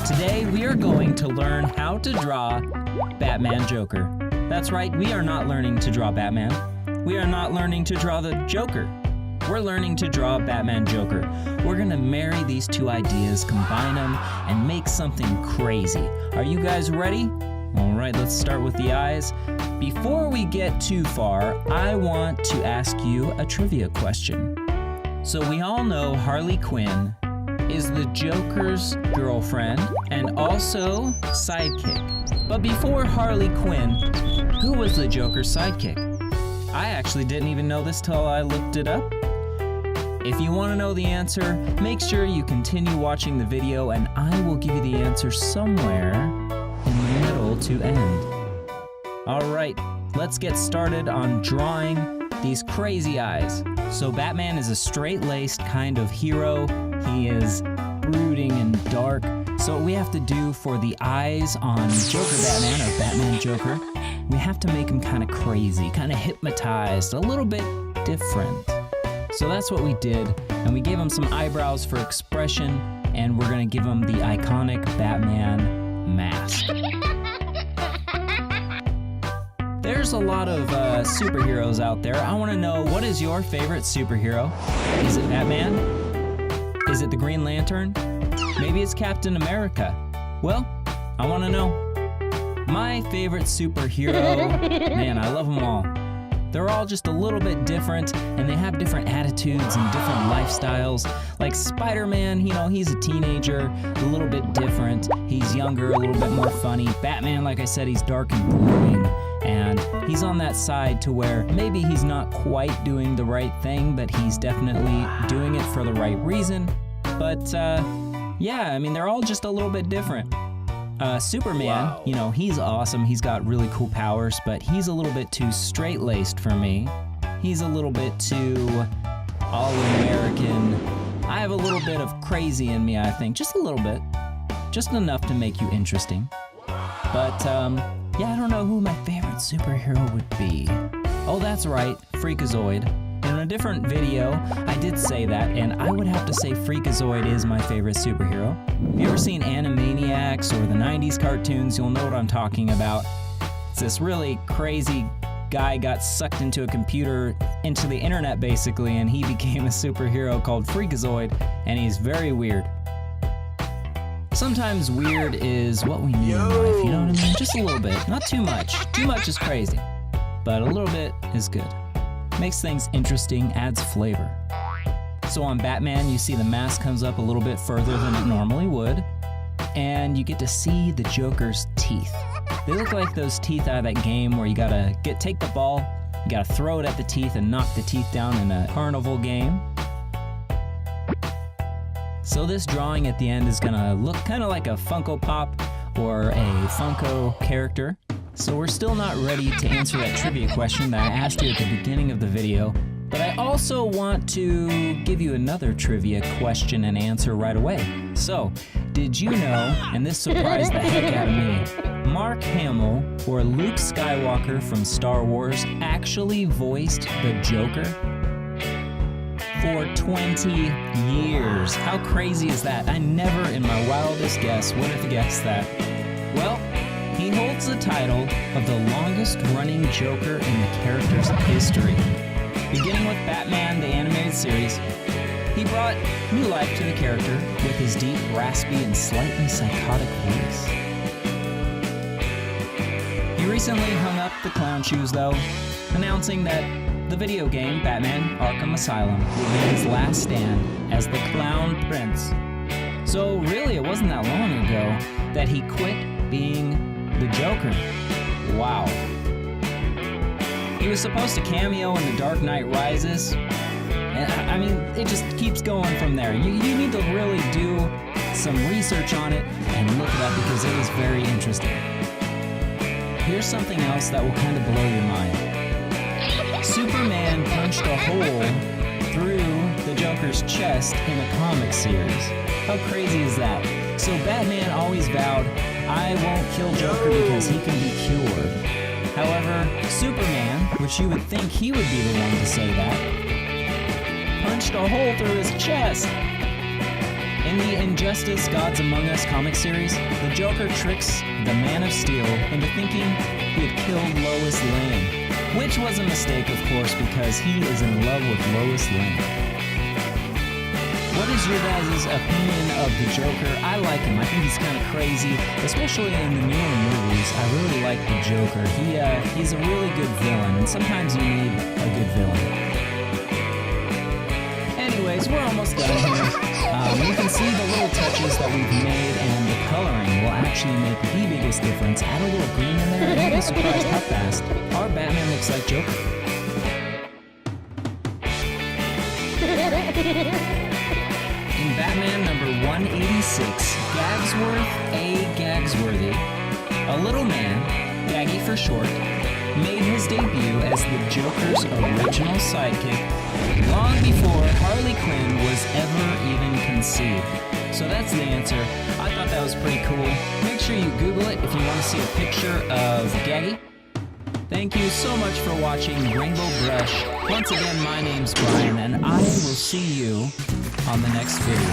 Today we are going to learn how to draw Batman Joker. That's right, we are not learning to draw Batman. We are not learning to draw the Joker. We're learning to draw Batman Joker. We're gonna marry these two ideas, combine them, and make something crazy. Are you guys ready? All right, let's start with the eyes. Before we get too far, I want to ask you a trivia question. So we all know Harley Quinn is the Joker's girlfriend and also sidekick. But before Harley Quinn, who was the Joker's sidekick? I actually didn't even know this till I looked it up. If you want to know the answer, make sure you continue watching the video and I will give you the answer somewhere in the middle to end. All right, let's get started on drawing these crazy eyes. So Batman is a straight-laced kind of hero. He is brooding and dark. So what we have to do for the eyes on Joker Batman, or Batman Joker, we have to make him kind of crazy, kind of hypnotized, a little bit different. So that's what we did, and we gave him some eyebrows for expression, and we're gonna give him the iconic Batman mask. There's a lot of superheroes out there. I wanna know, what is your favorite superhero? Is it Batman? Is it the Green Lantern? Maybe it's Captain America. Well, I wanna know. My favorite superhero, man, I love them all. They're all just a little bit different, and they have different attitudes and different lifestyles. Like Spider-Man, he's a teenager, a little bit different. He's younger, a little bit more funny. Batman, like I said, he's dark and brooding, and he's on that side to where maybe he's not quite doing the right thing, but he's definitely doing it for the right reason. But yeah, I mean, they're all just a little bit different. Superman, wow. He's awesome. He's got really cool powers, but he's a little bit too straight-laced for me. He's a little bit too all-American. I have a little bit of crazy in me, I think. Just a little bit. Just enough to make you interesting. But, yeah, I don't know who my favorite superhero would be. Oh, that's right, Freakazoid. In a different video, I did say that, and I would have to say Freakazoid is my favorite superhero. If you ever seen Animaniacs or the 90s cartoons, you'll know what I'm talking about. It's this really crazy guy got sucked into a computer, into the internet basically, and he became a superhero called Freakazoid, and he's very weird. Sometimes weird is what we need in life, you know what I mean? Just a little bit, not too much. Too much is crazy, but a little bit is good. Makes things interesting, adds flavor. So on Batman, you see the mask comes up a little bit further than it normally would, and you get to see the Joker's teeth. They look like those teeth out of that game where you gotta take the ball, you gotta throw it at the teeth and knock the teeth down in a carnival game. So this drawing at the end is gonna look kind of like a Funko Pop or a Funko character. So we're still not ready to answer that trivia question that I asked you at the beginning of the video, but I also want to give you another trivia question and answer right away. So, did you know, and this surprised the heck out of me, Mark Hamill, or Luke Skywalker from Star Wars, actually voiced the Joker for 20 years. How crazy is that? I never in my wildest guess would have guessed that. Well, he holds the title of the longest running Joker in the character's history. Beginning with Batman, the animated series, he brought new life to the character with his deep, raspy, and slightly psychotic voice. He recently hung up the clown shoes though, announcing that the video game, Batman Arkham Asylum, would be his last stand as the Clown Prince. So really, it wasn't that long ago that he quit being the Joker. Wow. He was supposed to cameo in The Dark Knight Rises. And I mean, it just keeps going from there. You need to really do some research on it and look it up because it is very interesting. Here's something else that will kind of blow your mind. Superman punched a hole through the Joker's chest in a comic series. How crazy is that? So Batman always vowed, I won't kill Joker because he can be cured. However, Superman, which you would think he would be the one to say that, punched a hole through his chest. In the Injustice Gods Among Us comic series, the Joker tricks the Man of Steel into thinking he had killed Lois Lane, which was a mistake, of course, because he is in love with Lois Lane. What is your guys' opinion of the Joker? I like him. I think he's kind of crazy, especially in the newer movies. I really like the Joker. He's a really good villain, and sometimes you need a good villain. Anyways, we're almost done here. You can see the little touches that we've made, and the coloring will actually make the biggest difference. Add a little green in there, and you'll be surprised how fast our Batman looks like Joker. In Batman number 186, Gagsworth A. Gagsworthy, a little man, Gaggy for short, made his debut as the Joker's original sidekick long before Harley Quinn was ever even conceived. So that's the answer. I thought that was pretty cool. Make sure you Google it if you want to see a picture of Gaggy. Thank you so much for watching Rainbow Brush. Once again, my name's Brian, and I will see you on the next video.